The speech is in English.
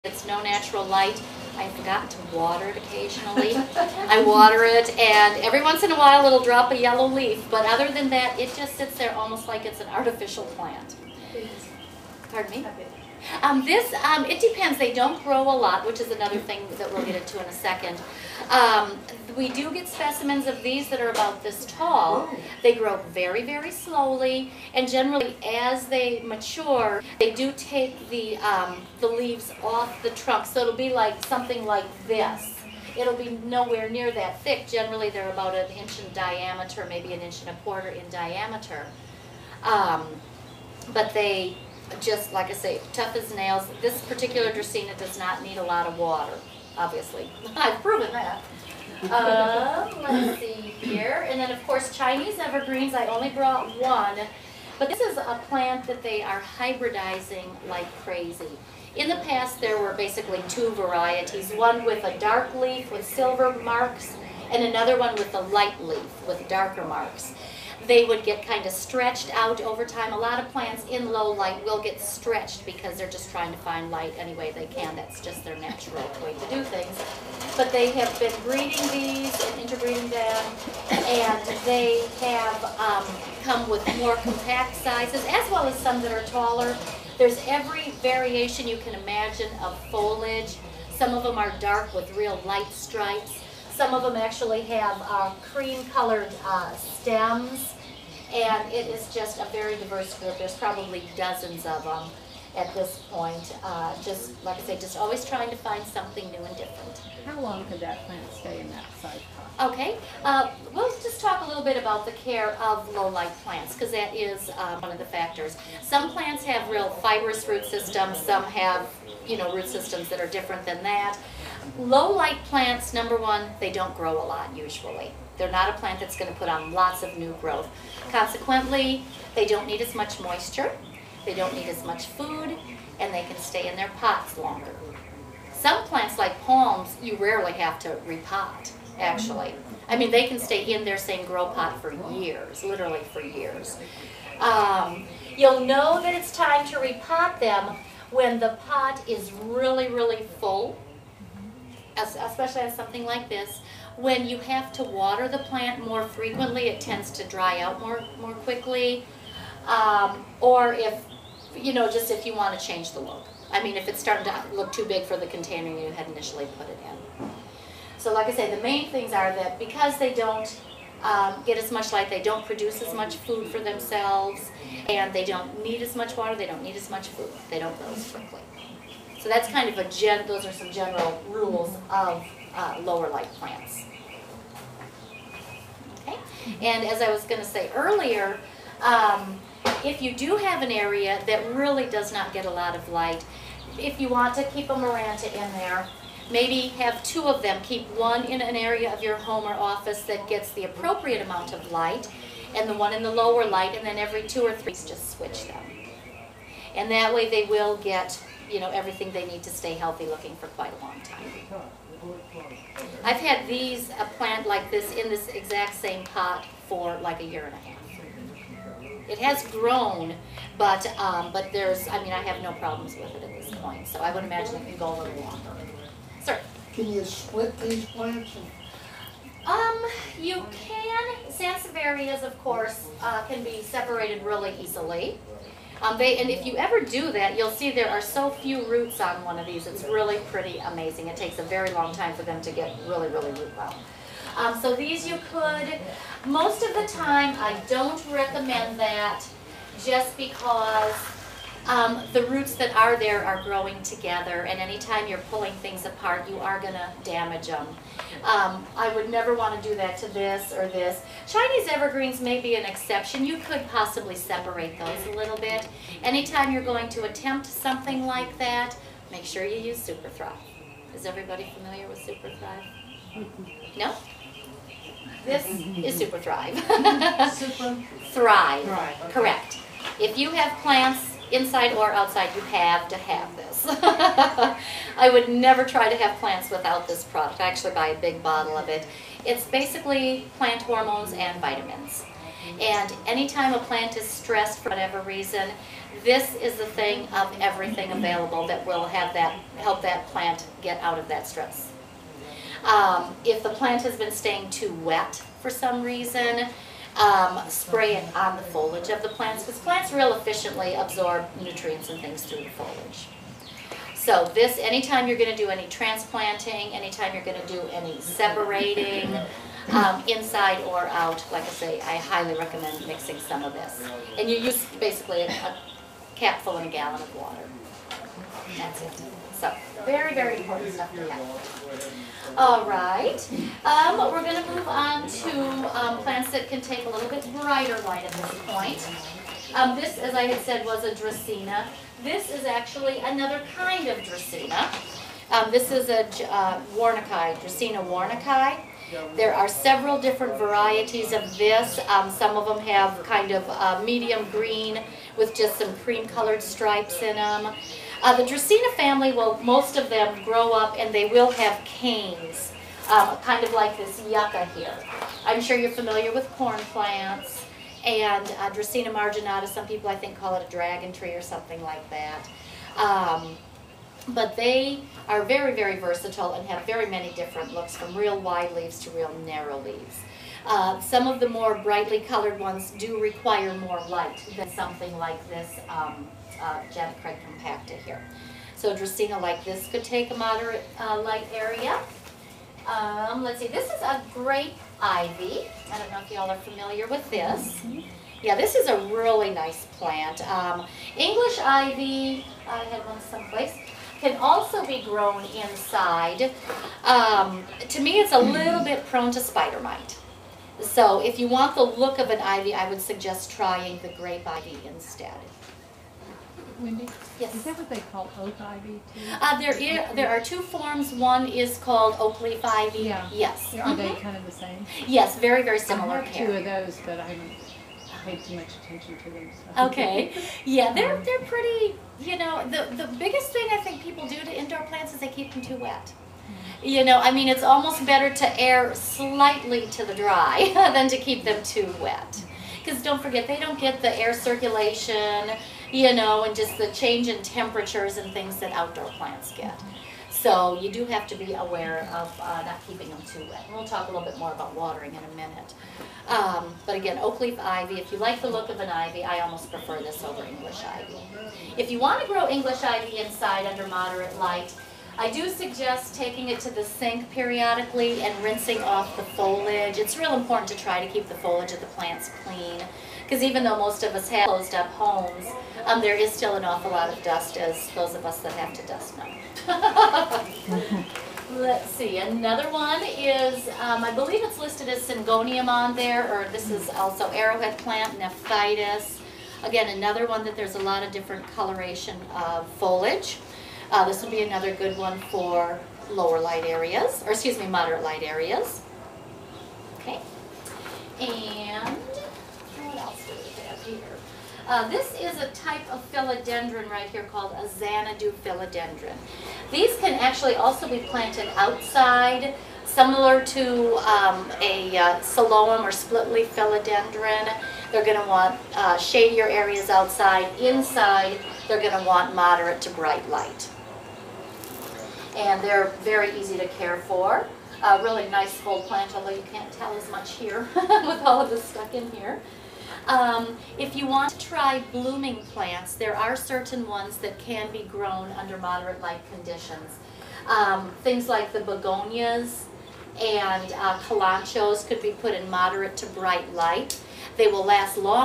It's no natural light. I've forgotten to water it occasionally. I water it, and every once in a while it'll drop a yellow leaf, but other than that, it just sits there almost like it's an artificial plant. Pardon me? It depends. They don't grow a lot, which is another thing that we'll get into in a second. We do get specimens of these that are about this tall. They grow very, very slowly, and generally as they mature, they do take the leaves off the trunk, so it'll be like something like this. It'll be nowhere near that thick. Generally they're about 1 inch in diameter, maybe 1.25 inches in diameter. But they just, like I say, tough as nails. This particular Dracaena does not need a lot of water, obviously. I've proven that. Let's see here. And then, of course, Chinese evergreens. I only brought one. But this is a plant that they are hybridizing like crazy. In the past, there were basically 2 varieties. One with a dark leaf with silver marks, and another one with a light leaf with darker marks. They would get kind of stretched out over time. A lot of plants in low light will get stretched because they're just trying to find light any way they can. That's just their natural way to do things. But they have been breeding these and interbreeding them, and they have come with more compact sizes, as well as some that are taller. There's every variation you can imagine of foliage. Some of them are dark with real light stripes. Some of them actually have cream-colored stems, and it is just a very diverse group. There's probably dozens of them at this point. Just, like I say, just always trying to find something new and different. How long could that plant stay in that size pot? Okay, we'll just talk a little bit about the care of low-light plants, because that is one of the factors. Some plants have real fibrous root systems. Some have, root systems that are different than that. Low-light plants, number one, they don't grow a lot usually. They're not a plant that's going to put on lots of new growth. Consequently, they don't need as much moisture, they don't need as much food, and they can stay in their pots longer. Some plants like palms, you rarely have to repot, actually. I mean, they can stay in their same grow pot for years, literally for years. You'll know that it's time to repot them when the pot is really, really full, especially on something like this. When you have to water the plant more frequently, it tends to dry out more quickly. Or if, just if you want to change the look. I mean, if it's starting to look too big for the container you had initially put it in. So like I say, the main things are that because they don't get as much light, they don't produce as much food for themselves, and they don't need as much water, they don't need as much food. They don't grow as quickly. So that's kind of those are some general rules of lower light plants. Okay, and as I was going to say earlier, if you do have an area that really does not get a lot of light, if you want to keep a Maranta in there, maybe have 2 of them. Keep one in an area of your home or office that gets the appropriate amount of light, and the one in the lower light, and then every 2 or 3 just switch them. And that way they will get everything they need to stay healthy looking for quite a long time. I've had a plant like this in this exact same pot for like 1.5 years. It has grown, but there's, I have no problems with it at this point, so I would imagine it can go a little longer. Sir? Can you split these plants? You can. Sansevierias, of course, can be separated really easily. And if you ever do that, you'll see there are so few roots on one of these. It's really pretty amazing. It takes a very long time for them to get really, really root well. So these you could. Most of the time, I don't recommend that just because the roots that are there are growing together, and anytime you're pulling things apart, you are going to damage them. I would never want to do that to this or this. Chinese evergreens may be an exception. You could possibly separate those a little bit. Anytime you're going to attempt something like that, make sure you use Super Thrive. Is everybody familiar with Super Thrive? No? This is Super Thrive. Super Thrive. okay. Correct. If you have plants inside or outside, you have to have this. I would never try to have plants without this product. I actually buy a big bottle of it. It's basically plant hormones and vitamins. And anytime a plant is stressed for whatever reason, This is the thing of everything available that will help that plant get out of that stress. If the plant has been staying too wet for some reason, spray it on the foliage of the plants, because plants real efficiently absorb nutrients and things through the foliage. So this, anytime you're going to do any transplanting, anytime you're going to do any separating, inside or out, like I say, I highly recommend mixing some of this. And you use basically a capful in a gallon of water. That's it. So, very, very important stuff to have. All right. We're going to move on to plants that can take a little bit brighter light at this point. This, as I had said, was a Dracaena. This is actually another kind of Dracaena. This is a Warnecki, Dracaena warnecki. There are several different varieties of this. Some of them have kind of medium green with just some cream-colored stripes in them. The Dracaena family, well, most of them grow up and they will have canes, kind of like this yucca here. I'm sure you're familiar with corn plants. And Dracaena marginata, some people I think call it a dragon tree or something like that. But they are very, very versatile and have very many different looks, from real wide leaves to real narrow leaves. Some of the more brightly colored ones do require more light than something like this Janet Craig compacta here. So Dracaena like this could take a moderate light area. Let's see, this is a grape ivy. I don't know if y'all are familiar with this. Yeah, this is a really nice plant. English ivy, I had one someplace, can also be grown inside. To me, it's a little bit prone to spider mite. So if you want the look of an ivy, I would suggest trying the grape ivy instead. Wendy? Yes. Is that what they call oak ivy too? There are two forms. One is called oak leaf ivy. Yeah. Yes. Are they kind of the same? Yes, very, very similar. I have two of those, but I haven't paid too much attention to them. So. Okay. Yeah, they're pretty, you know, the biggest thing I think people do to indoor plants is they keep them too wet. You know, I mean, it's almost better to err slightly to the dry than to keep them too wet. Because don't forget, they don't get the air circulation, you know, and just the change in temperatures and things that outdoor plants get. So you do have to be aware of not keeping them too wet. And we'll talk a little bit more about watering in a minute. But again, oak leaf ivy, if you like the look of an ivy, I almost prefer this over English ivy. If you want to grow English ivy inside under moderate light, I do suggest taking it to the sink periodically and rinsing off the foliage. It's real important to try to keep the foliage of the plants clean, because even though most of us have closed up homes, there is still an awful lot of dust, as those of us that have to dust know. Let's see, another one is, I believe it's listed as Syngonium on there, or this is also arrowhead plant, Nephthyitis. Again, another one that there's a lot of different coloration of foliage. This would be another good one for lower light areas, or excuse me, moderate light areas. Okay. And what else do we have here? This is a type of philodendron right here called a Xanadu philodendron. These can actually also be planted outside, similar to a Siloam or split leaf philodendron. They're going to want shadier areas outside. Inside, they're going to want moderate to bright light. And they're very easy to care for. Really nice full plant, although you can't tell as much here with all of this stuck in here. If you want to try blooming plants, there are certain ones that can be grown under moderate light conditions. Things like the begonias and kalanchos could be put in moderate to bright light. They will last long